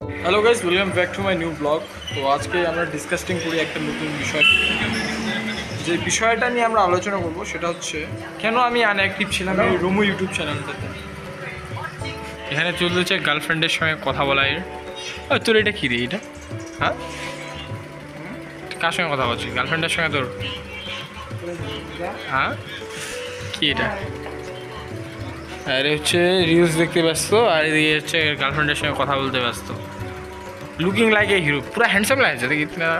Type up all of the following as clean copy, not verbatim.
Hello guys, welcome back to my new blog. তো আজকে আমরা ডিসকাসিং করি একটা নতুন বিষয়। যে বিষয়টা নিয়ে আমরা আলোচনা করব সেটা হচ্ছে কেন আমি আনঅ্যাক্টিভ ছিলাম এই রোমো ইউটিউব চ্যানেলটাতে। এখানে চলতেছে গার্লফ্রেন্ডের সঙ্গে কথা বলা এর। তোর এটা কী রে এটা? হ্যাঁ, কার সঙ্গে কথা বলছিস? গার্লফ্রেন্ডের সঙ্গে তোর? হ্যাঁ, কি এটা? আরে হচ্ছে রিলস দেখতে ব্যস্ত, আর এদিকে হচ্ছে গার্লফ্রেন্ডের সঙ্গে কথা বলতে ব্যস্ত। লুকিং লাইক এ হিরো, পুরো হ্যান্ডসাম লাগছে দেখি না?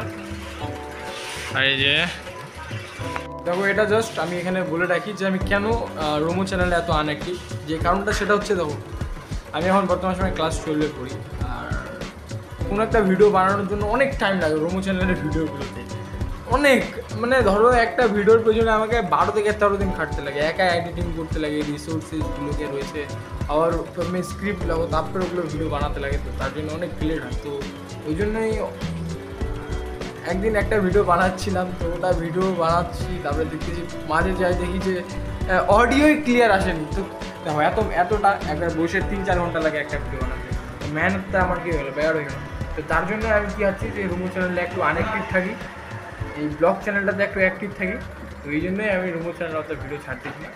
আর এই যে দেখো, এটা জাস্ট আমি এখানে বলে রাখি যে আমি কেন রোমো চ্যানেলে এত আনঅ্যাক্টিভ। যে কারণটা সেটা হচ্ছে, দেখো আমি এখন বর্তমান সময় ক্লাস 12-এ পড়ি, আর কোনো একটা ভিডিও বানানোর জন্য অনেক টাইম লাগে রোমো চ্যানেলের ভিডিওগুলোতে। অনেক, মানে ধরো একটা ভিডিওর প্রয়োজনে আমাকে 12 থেকে 13 দিন খাটতে লাগে, একা এডিটিং করতে লাগে, রিসোর্সেসগুলোকে রয়েছে, আবার আমি স্ক্রিপ্ট লাগো, তারপরে ওগুলো ভিডিও বানাতে লাগে। তো তার জন্য অনেক লেট হয়। তো ওই জন্যই একদিন একটা ভিডিও বানাচ্ছিলাম, তো ওটা ভিডিও বানাচ্ছি, তারপরে দেখতেছি মাঝে যাই দেখি যে অডিওই ক্লিয়ার আসেনি। তো দেখো এতটা একবার বসে 3-4 ঘন্টা লাগে একটা ভিডিও বানাতে, মেহনতটা আমার কী হলো, বেয়ার হয়ে গেল। তো তার জন্য আমি কী ভাবছি যে রোমো চ্যানেলে একটু আনঅ্যাক্টিভ থাকি, এই ব্লগ চ্যানেলটাতে একটু অ্যাক্টিভ থাকি। তো এই জন্যই আমি রোমো চ্যানেল অত ভিডিও ছাড়তেছি না।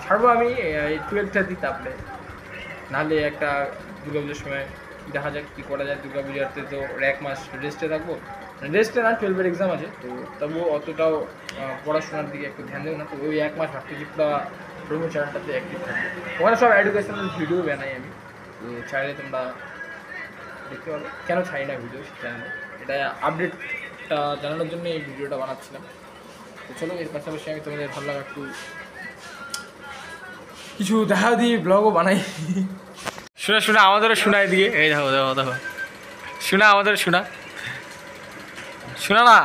ছাড়বো আমি এই 12টা দিই, তারপরে নাহলে একটা দুর্গাপুজোর সময় দেখা যাক কী করা যায়। দুর্গাপূজাতে তো 1 মাস রেস্টে থাকবো, রেস্টে না, 12-এর এক্সাম আছে, তো তবুও অতটাও পড়াশোনার দিকে একটু ধ্যান দেবো না। তো ওই 1 মাস ভাবতেছি পুরো রোমো চ্যানেলটাতে অ্যাক্টিভ থাকবো। ওখানে সব এডুকেশনাল ভিডিও বানাই আমি, তো চাইলে তোমরা দেখতে পাবে। কেন ছাড়ি না ভিডিও চ্যানেলে, এটা আপডেটটা জানানোর জন্য এই ভিডিওটা বানাচ্ছিলাম। তো চলো, এর পাশাপাশি আমি তোমাদের ভালো লাগা একটু কিছু দেখা দিয়ে ব্লগও বানাই। শোনা আমাদেরও শোনায় দিয়ে, এই দেখো দেখো দেখো, শোনা আমাদের শোনা না।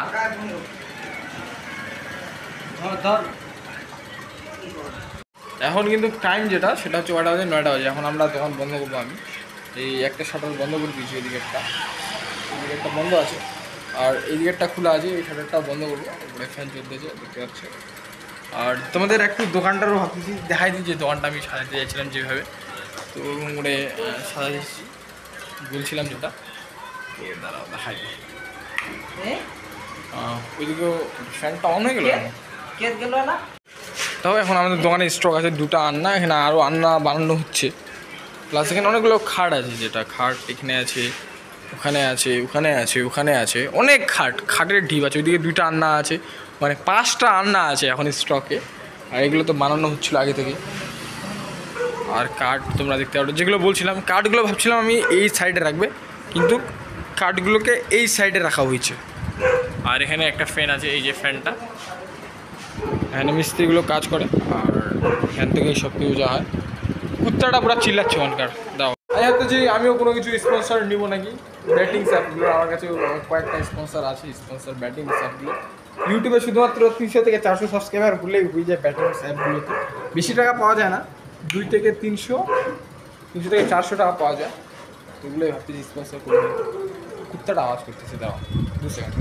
এখন কিন্তু টাইম যেটা সেটা হচ্ছে 9টা বাজে, 9টা বাজে। এখন আমরা দোকান বন্ধ করবো। আমি এই একটা শাটার বন্ধ করে দিয়েছি, এদিকে একটা বন্ধ আছে, আর এইদিকে একটা খোলা আছে, এই শাটারটাও বন্ধ করবো। উপরে ফ্যান চলতেছে, দেখতে পাচ্ছে। আর তোমাদের একটু দোকানটারও ভাবতেছি দেখাই দিই, যে দোকানটা আমি সাজাতে চাইছিলাম যেভাবে, তো ওরকম করে সাজাচ্ছি বলছিলাম যেটা। তো দাঁড়াও দেখাই দিই। ওইদিকেও ফ্যানটা অন হয়ে গেল না? তাও এখন আমাদের দোকানে স্টক আছে 2টা আন্না, এখানে আরও আন্না বানানো হচ্ছে। প্লাস এখানে অনেকগুলো খাট আছে, যেটা খাট এখানে আছে, ওখানে আছে, ওখানে আছে, অনেক খাটের ঢিপ আছে। ওইদিকে 2টা আন্না আছে, মানে 5টা আন্না আছে এখন স্টকে। আর এগুলো তো বানানো হচ্ছিলো আগে থেকে। আর কাঠ তোমরা দেখতে পারো, যেগুলো বলছিলাম কাঠগুলো ভাবছিলাম আমি এই সাইডে রাখবে, কিন্তু কাঠগুলোকে এই সাইডে রাখা হয়েছে। আর এখানে একটা ফ্যান আছে, এই যে ফ্যানটা, এখানে মিস্ত্রিগুলো কাজ করে, আর এখান থেকেই সব কিছু যা হয়। কুত্তাটা পুরো চিল্লাচ্ছে ওখানকার। দাও আমি হয়তো যে আমিও কোনো কিছু স্পন্সর নিব নাকি ব্যাটিং অ্যাপগুলো, আমার কাছে কয়েকটা স্পন্সর আছে, স্পন্সর ব্যাটিং অ্যাপগুলো। ইউটিউবে শুধুমাত্র 300 থেকে 400 সাবস্ক্রাইবার হলেই হয়ে যায় ব্যাটিং অ্যাপগুলোতে। বেশি টাকা পাওয়া যায় না, 2 থেকে 300 থেকে 400 টাকা পাওয়া যায়। এগুলোই ভাবতেছি স্পন্সর করে। কুত্তাটা আওয়াজ করতেছে, দাও 2 সেকেন্ড।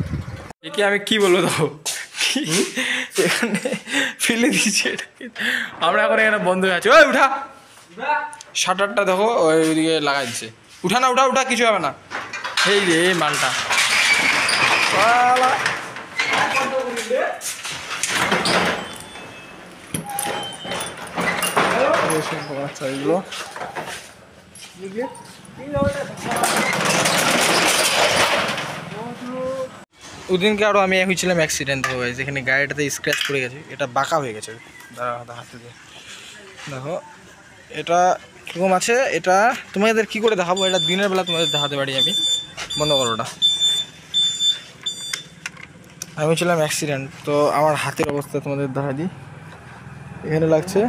একে আমি কি বলবো, দাও এখানে ফেলে দিয়েছি এটাকে। আমরা এখন এখানে বন্ধ হয়ে আছি। ওই উঠা, শাটারটা দেখো ওইদিকে লাগাই দিচ্ছে। উঠা না, উঠা কিছু হবে না। এই রে এই মালটা আচ্ছা, এইগুলো ওদিনকে আরও আমি হয়েছিলাম অ্যাক্সিডেন্ট হয়ে, যেখানে গাড়িটাতে স্ক্র্যাচ পড়ে গেছে, এটা বাঁকা হয়ে গেছে। হাতে দিয়ে দেখো এটা কীরকম আছে। এটা তোমাদের কী করে দেখাবো, এটা দিনের বেলা তোমাদের দেখাতে পারি আমি। বন্ধ করো ওটা। আমি ছিলাম অ্যাক্সিডেন্ট, তো আমার হাতের অবস্থা তোমাদের দেখা দিই। এখানে লাগছে,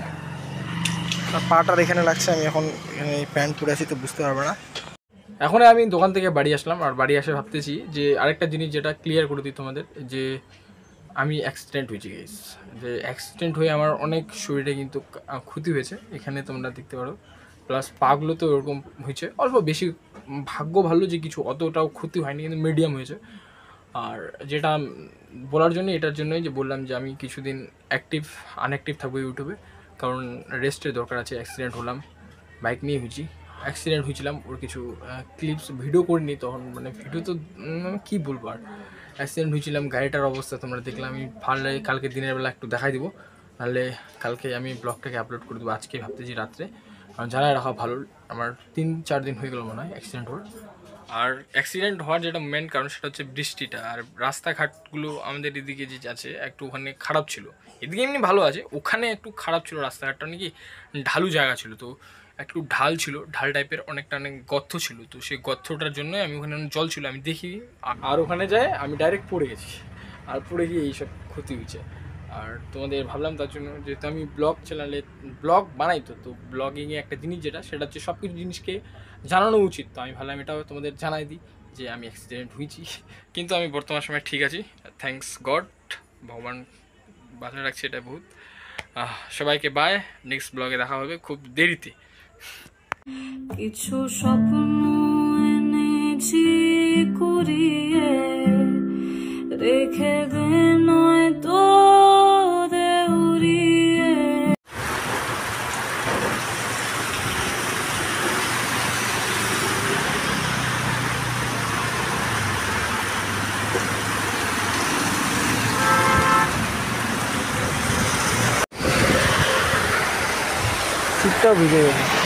পাটার এখানে লাগছে। আমি এখন এখানে প্যান্ট পরে আছি, তো বুঝতে পারবে না। এখন আমি দোকান থেকে বাড়ি আসলাম, আর বাড়ি এসে ভাবতেছি যে আরেকটা জিনিস যেটা ক্লিয়ার করে দিই তোমাদের, যে আমি অ্যাক্সিডেন্ট হয়েছি গাইস। যে অ্যাক্সিডেন্ট হয়ে আমার অনেক শরীরে কিন্তু ক্ষতি হয়েছে, এখানে তোমরা দেখতে পারো। প্লাস পাগুলো তো ওরকম হয়েছে, অল্প বেশি। ভাগ্য ভালো যে কিছু অতটাও ক্ষতি হয়নি, কিন্তু মিডিয়াম হয়েছে। আর যেটা বলার জন্য, এটার জন্যই যে বললাম যে আমি কিছুদিন আনঅ্যাক্টিভ থাকবো ইউটিউবে, কারণ রেস্টের দরকার আছে। অ্যাক্সিডেন্ট হলাম, বাইক নিয়ে হয়েছি, অ্যাক্সিডেন্ট হয়েছিলাম, ওর কিছু ক্লিপস ভিডিও করিনি তখন, মানে ভিডিও তো কী বলবো আর, অ্যাক্সিডেন্ট হয়েছিলাম, গাড়িটার অবস্থা তোমরা দেখলাম। আমি পারলে কালকে দিনের বেলা একটু দেখাই দিব, নাহলে কালকে আমি ব্লগটাকে আপলোড করে দেবো, আজকে ভাবতেছি রাত্রে, কারণ জানাই রাখা ভালো। আমার 3-4 দিন হয়ে গেল মনে হয় অ্যাক্সিডেন্ট হওয়ার। আর অ্যাক্সিডেন্ট হওয়ার যেটা মেন কারণ সেটা হচ্ছে বৃষ্টিটা, আর রাস্তাঘাটগুলো আমাদের এদিকে যে আছে একটু ওখানে খারাপ ছিল, এদিকে এমনি ভালো আছে, ওখানে একটু খারাপ ছিল রাস্তাঘাটটা, নাকি ঢালু জায়গা ছিল, তো একটু ঢাল ছিল, ঢাল টাইপের অনেকটা অনেক গর্ত ছিল, তো সেই গর্তটার জন্য আমি ওখানে জল ছিল আমি দেখি, আর ওখানে যায় আমি ডাইরেক্ট পড়ে গেছি, আর পড়ে গিয়ে এইসব ক্ষতি হয়েছে। আর তোমাদের ভাবলাম তার জন্য, যেহেতু আমি ব্লগ চ্যানেলে ব্লগ বানাই, তো ব্লগিংয়ে একটা জিনিস যেটা সেটা হচ্ছে সব কিছু জিনিসকে জানানো উচিত, তো আমি ভাবলাম এটাও তোমাদের জানাই দিই যে আমি অ্যাক্সিডেন্ট হয়েছি, কিন্তু আমি বর্তমান সময় ঠিক আছি, থ্যাঙ্কস গড, ভগবান বাঁচিয়ে রাখছি, এটা বহুত। সবাইকে বাই, নেক্সট ব্লগে দেখা হবে খুব দেরিতে। কিছু স্বপ্ন এনেছি কুড়িয়ে, রেখে দে নয় তো উড়িয়ে। শীতটা ভিজে গেছে।